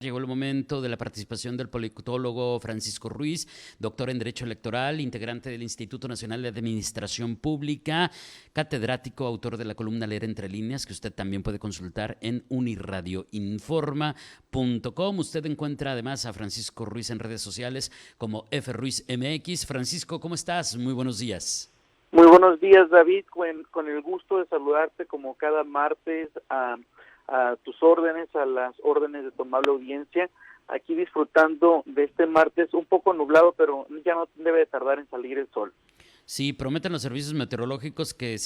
Llegó el momento de la participación del politólogo Francisco Ruiz, doctor en Derecho Electoral, integrante del Instituto Nacional de Administración Pública, catedrático, autor de la columna Leer Entre Líneas, que usted también puede consultar en uniradioinforma.com. Usted encuentra además a Francisco Ruiz en redes sociales como FRuizMX. Francisco, ¿cómo estás? Muy buenos días. Muy buenos días, David, con el gusto de saludarte como cada martes a tus órdenes, a las órdenes de tu amable audiencia, aquí disfrutando de este martes un poco nublado, pero ya no debe de tardar en salir el sol. Sí, prometen los servicios meteorológicos que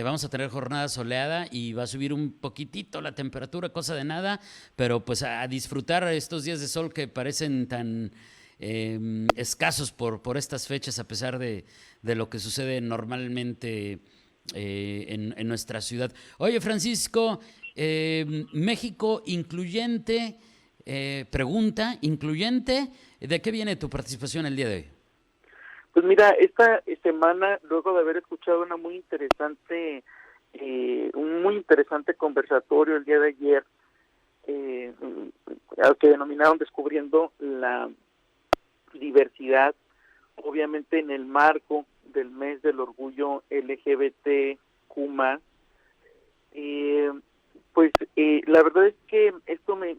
vamos a tener jornada soleada y va a subir un poquitito la temperatura, cosa de nada, pero pues a disfrutar estos días de sol que parecen tan escasos por estas fechas, a pesar de lo que sucede normalmente en nuestra ciudad. Oye, Francisco, México incluyente, pregunta, incluyente, ¿de qué viene tu participación el día de hoy? Pues mira, esta semana, luego de haber escuchado un muy interesante conversatorio el día de ayer, al que denominaron Descubriendo la Diversidad, obviamente en el marco del mes del orgullo LGBTQ+, la verdad es que esto me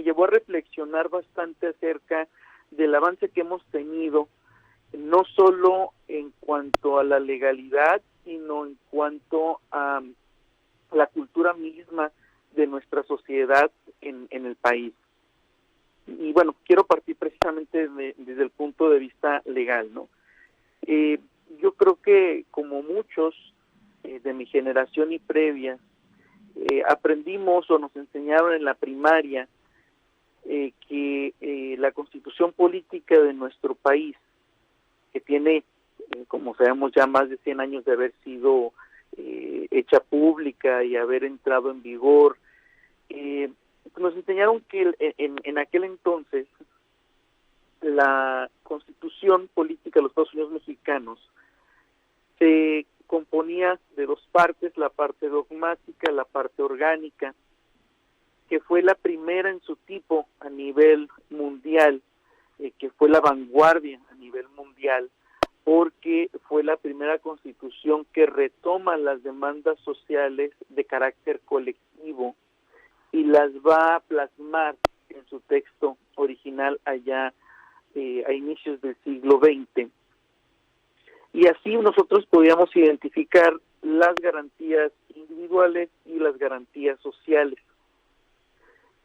llevó a reflexionar bastante acerca del avance que hemos tenido, no solo en cuanto a la legalidad, sino en cuanto a la cultura misma de nuestra sociedad en el país. Y bueno, quiero partir precisamente desde el punto de vista legal, ¿no? Yo creo que como muchos de mi generación y previa, aprendimos o nos enseñaron en la primaria que la constitución política de nuestro país, que tiene, como sabemos, ya más de 100 años de haber sido hecha pública y haber entrado en vigor, nos enseñaron que en aquel entonces la constitución política de los Estados Unidos mexicanos se componía de dos partes: la parte dogmática, la parte orgánica, que fue la primera en su tipo a nivel mundial, que fue la vanguardia a nivel mundial, porque fue la primera constitución que retoma las demandas sociales de carácter colectivo y las va a plasmar en su texto original allá a inicios del siglo XX. Y así nosotros podíamos identificar las garantías individuales y las garantías sociales.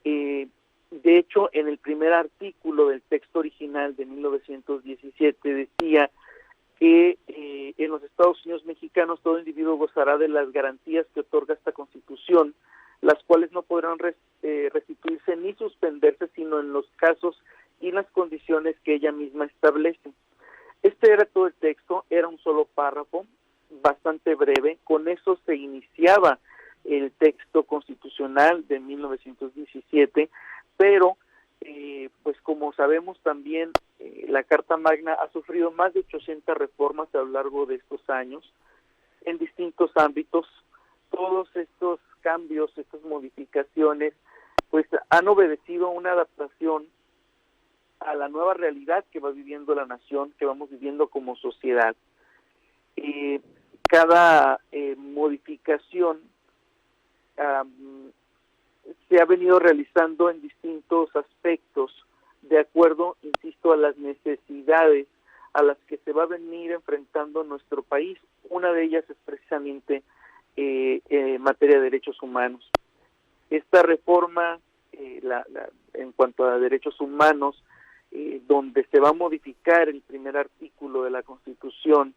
De hecho, en el primer artículo del texto original de 1917 decía que en los Estados Unidos mexicanos todo individuo gozará de las garantías que otorga esta Constitución, las cuales no podrán restituirse ni suspenderse, sino en los casos y las condiciones que ella misma establece. Este era todo el texto, era un solo párrafo, bastante breve. Con eso se iniciaba el texto constitucional de 1917, pero pues como sabemos también, la Carta Magna ha sufrido más de 800 reformas a lo largo de estos años en distintos ámbitos. Todos estos cambios, estas modificaciones, pues han obedecido a una adaptación a la nueva realidad que va viviendo la nación, que vamos viviendo como sociedad. Cada modificación se ha venido realizando en distintos aspectos, de acuerdo, insisto, a las necesidades a las que se va a venir enfrentando nuestro país. Una de ellas es precisamente en materia de derechos humanos. Esta reforma, en cuanto a derechos humanos, donde se va a modificar el primer artículo de la Constitución,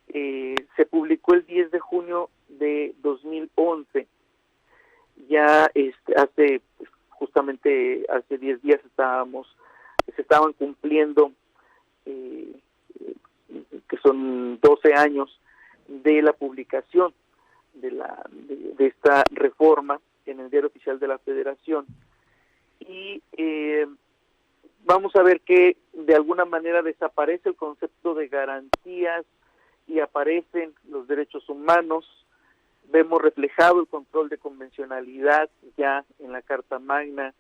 se publicó el 10 de junio de 2011. Ya justamente hace 10 días se estaban cumpliendo, que son 12 años de la publicación de esta reforma en el Diario Oficial de la Federación. Y vamos a ver que de alguna manera desaparece el concepto de garantías y aparecen los derechos humanos. Vemos reflejado el control de convencionalidad ya en la Carta Magna,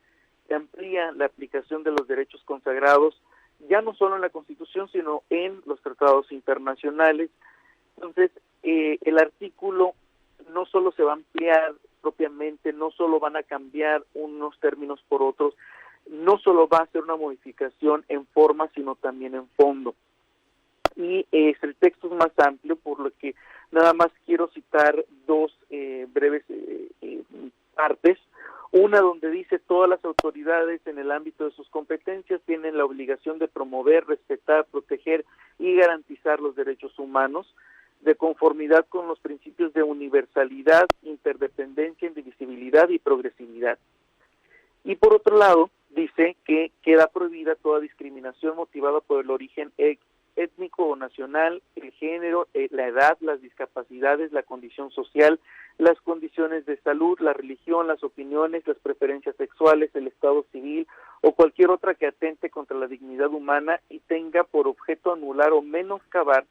se amplía la aplicación de los derechos consagrados, ya no solo en la Constitución, sino en los tratados internacionales. Entonces, el artículo no solo se va a ampliar propiamente, no solo van a cambiar unos términos por otros, no solo va a ser una modificación en forma, sino también en fondo. Y el texto es más amplio, por lo que nada más quiero citar dos breves partes. Una donde dice: todas las autoridades en el ámbito de sus competencias tienen la obligación de promover, respetar, proteger y garantizar los derechos humanos de conformidad con los principios de universalidad, interdependencia, indivisibilidad y progresividad. Y por otro lado, dice que queda prohibida toda discriminación motivada por el origen étnico o nacional, el género, la edad, las discapacidades, la condición social, las condiciones de salud, la religión, las opiniones, las preferencias sexuales, el estado civil o cualquier otra que atente contra la dignidad humana y tenga por objeto anular o menoscabar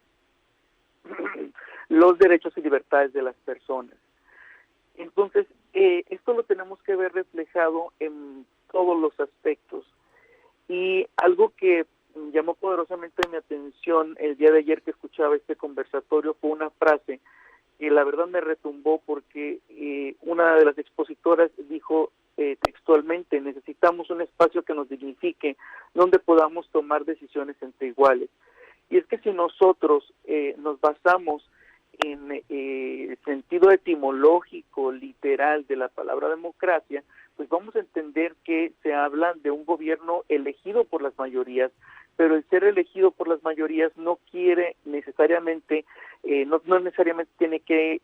los derechos y libertades de las personas. Entonces, esto lo tenemos que ver reflejado en todos los aspectos. Y algo que llamó poderosamente mi atención el día de ayer que escuchaba este conversatorio fue una frase que la verdad me retumbó, porque una de las expositoras dijo textualmente: necesitamos un espacio que nos dignifique, donde podamos tomar decisiones entre iguales. Y es que si nosotros nos basamos en el sentido etimológico, literal de la palabra democracia, pues vamos a entender que se habla de un gobierno elegido por las mayorías, pero el ser elegido por las mayorías no quiere necesariamente, no necesariamente tiene que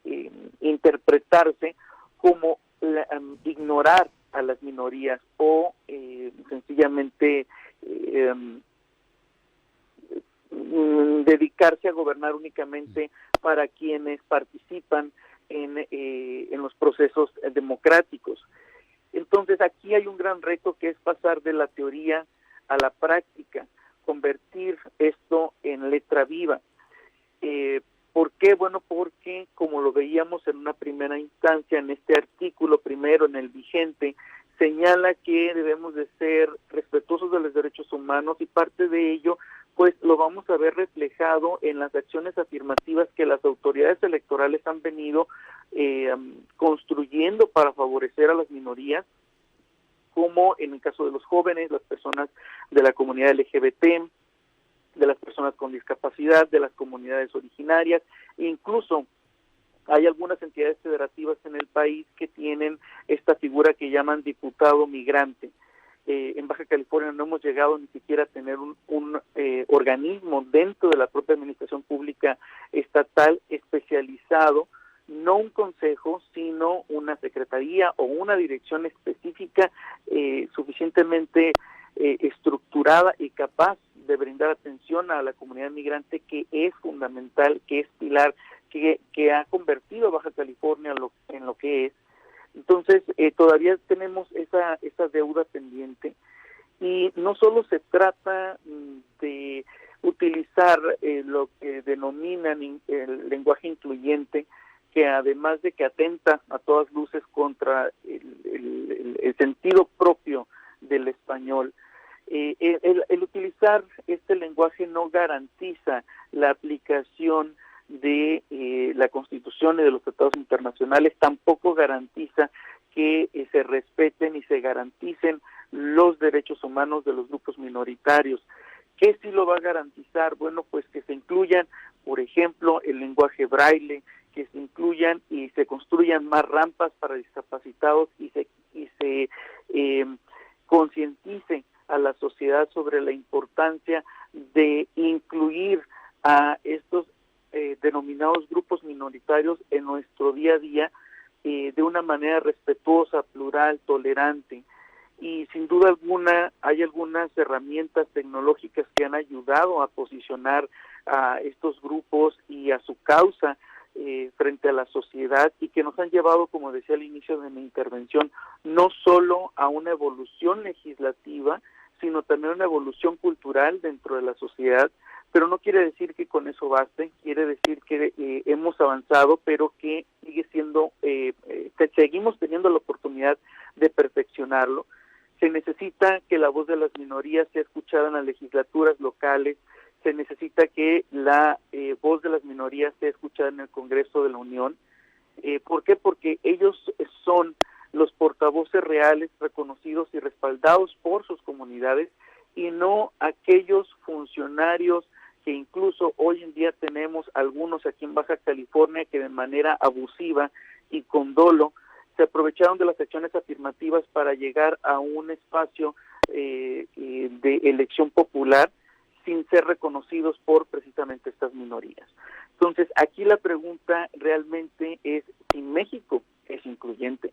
interpretarse como ignorar a las minorías o sencillamente dedicarse a gobernar únicamente para quienes participan en los procesos democráticos. Entonces aquí hay un gran reto, que es pasar de la teoría a la práctica, convertir esto en letra viva. ¿Por qué? Bueno, porque como lo veíamos en una primera instancia en este artículo primero, en el vigente, señala que debemos de ser respetuosos de los derechos humanos, y parte de ello pues lo vamos a ver reflejado en las acciones afirmativas que las autoridades electorales han venido construyendo para favorecer a las minorías, como en el caso de los jóvenes, las personas de la comunidad LGBT, de las personas con discapacidad, de las comunidades originarias. Incluso hay algunas entidades federativas en el país que tienen esta figura que llaman diputado migrante. En Baja California no hemos llegado ni siquiera a tener un organismo dentro de la propia administración pública estatal especializado, no un consejo, sino una secretaría o una dirección específica suficientemente estructurada y capaz de brindar atención a la comunidad migrante, que es fundamental, que es pilar, que ha convertido a Baja California en lo que es. Entonces, todavía tenemos esa deuda pendiente, y no solo se trata de utilizar lo que denominan el lenguaje incluyente, que además de que atenta a todas luces contra el sentido propio del español, el utilizar este lenguaje no garantiza la aplicación de la Constitución y de los tratados internacionales, tampoco garantiza que se respeten y se garanticen los derechos humanos de los grupos minoritarios. ¿Qué sí lo va a garantizar? Bueno, pues que se incluyan, por ejemplo, el lenguaje braille, que se incluyan y se construyan más rampas para discapacitados, y se concientice a la sociedad sobre la importancia de incluir a estos denominados grupos minoritarios en nuestro día a día de una manera respetuosa, plural, tolerante. Y sin duda alguna hay algunas herramientas tecnológicas que han ayudado a posicionar a estos grupos y a su causa frente a la sociedad, y que nos han llevado, como decía al inicio de mi intervención, no solo a una evolución legislativa, sino también una evolución cultural dentro de la sociedad. Pero no quiere decir que con eso baste, quiere decir que hemos avanzado, pero que sigue siendo, que seguimos teniendo la oportunidad de perfeccionarlo. Se necesita que la voz de las minorías sea escuchada en las legislaturas locales, se necesita que la voz de las minorías sea escuchada en el Congreso de la Unión. ¿Por qué? Porque ellos son los portavoces reales, reconocidos y respaldados por sus comunidades, y no aquellos funcionarios que incluso hoy en día tenemos algunos aquí en Baja California que de manera abusiva y con dolo se aprovecharon de las acciones afirmativas para llegar a un espacio de elección popular sin ser reconocidos por precisamente estas minorías. Entonces, aquí la pregunta realmente es si México es incluyente.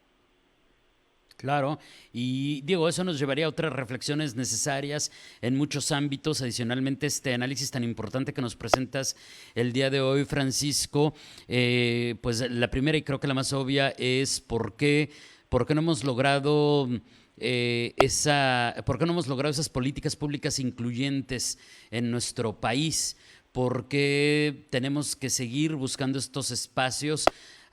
Claro, y Diego, eso nos llevaría a otras reflexiones necesarias en muchos ámbitos. Adicionalmente, este análisis tan importante que nos presentas el día de hoy, Francisco, pues la primera y creo que la más obvia es por qué no hemos logrado por qué no hemos logrado esas políticas públicas incluyentes en nuestro país. ¿Por qué tenemos que seguir buscando estos espacios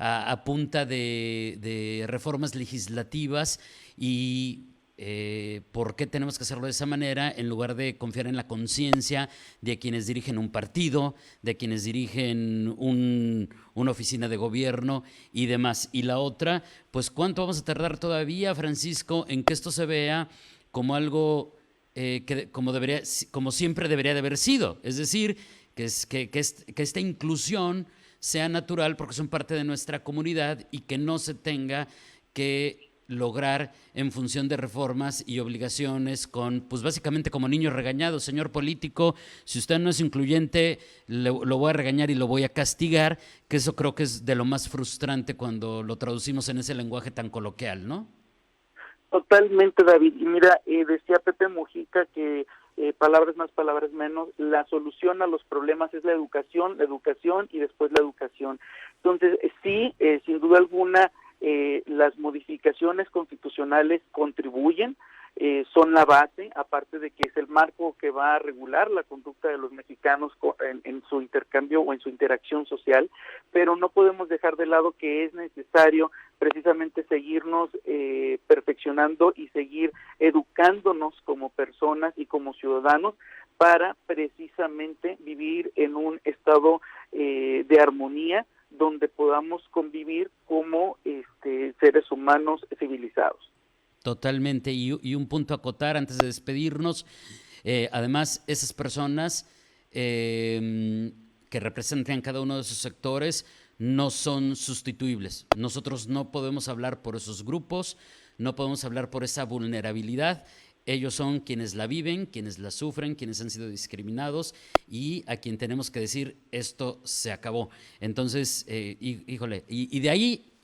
a punta de reformas legislativas y por qué tenemos que hacerlo de esa manera en lugar de confiar en la conciencia de quienes dirigen un partido, de quienes dirigen una oficina de gobierno y demás? Y la otra, pues ¿cuánto vamos a tardar todavía, Francisco, en que esto se vea como algo como siempre debería de haber sido? Es decir, que esta inclusión sea natural porque son parte de nuestra comunidad y que no se tenga que lograr en función de reformas y obligaciones pues básicamente como niños regañados. Señor político, si usted no es incluyente, lo voy a regañar y lo voy a castigar, que eso creo que es de lo más frustrante cuando lo traducimos en ese lenguaje tan coloquial, ¿no? Totalmente, David. Y mira, decía Pepe Mujica que palabras más, palabras menos, la solución a los problemas es la educación y después la educación. Entonces, sí, sin duda alguna, las modificaciones constitucionales contribuyen, son la base, aparte de que es el marco que va a regular la conducta de los mexicanos en su intercambio o en su interacción social, pero no podemos dejar de lado que es necesario precisamente seguirnos perfeccionando y seguir educándonos como personas y como ciudadanos para precisamente vivir en un estado de armonía donde podamos convivir como seres humanos civilizados. Totalmente, y un punto a acotar antes de despedirnos, además esas personas que representan cada uno de esos sectores no son sustituibles. Nosotros no podemos hablar por esos grupos, no podemos hablar por esa vulnerabilidad. Ellos son quienes la viven, quienes la sufren, quienes han sido discriminados y a quien tenemos que decir esto se acabó. Entonces, híjole, y de ahí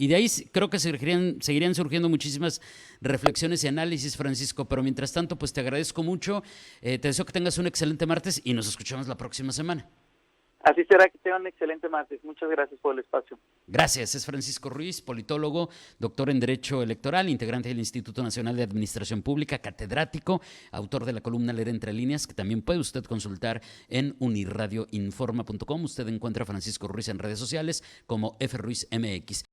creo que seguirían surgiendo muchísimas reflexiones y análisis, Francisco, pero mientras tanto, pues te agradezco mucho, te deseo que tengas un excelente martes y nos escuchamos la próxima semana. Así será, que tengan un excelente martes. Muchas gracias por el espacio. Gracias. Es Francisco Ruiz, politólogo, doctor en Derecho Electoral, integrante del Instituto Nacional de Administración Pública, catedrático, autor de la columna Leer Entre Líneas, que también puede usted consultar en unirradioinforma.com. Usted encuentra a Francisco Ruiz en redes sociales como FRuizMX.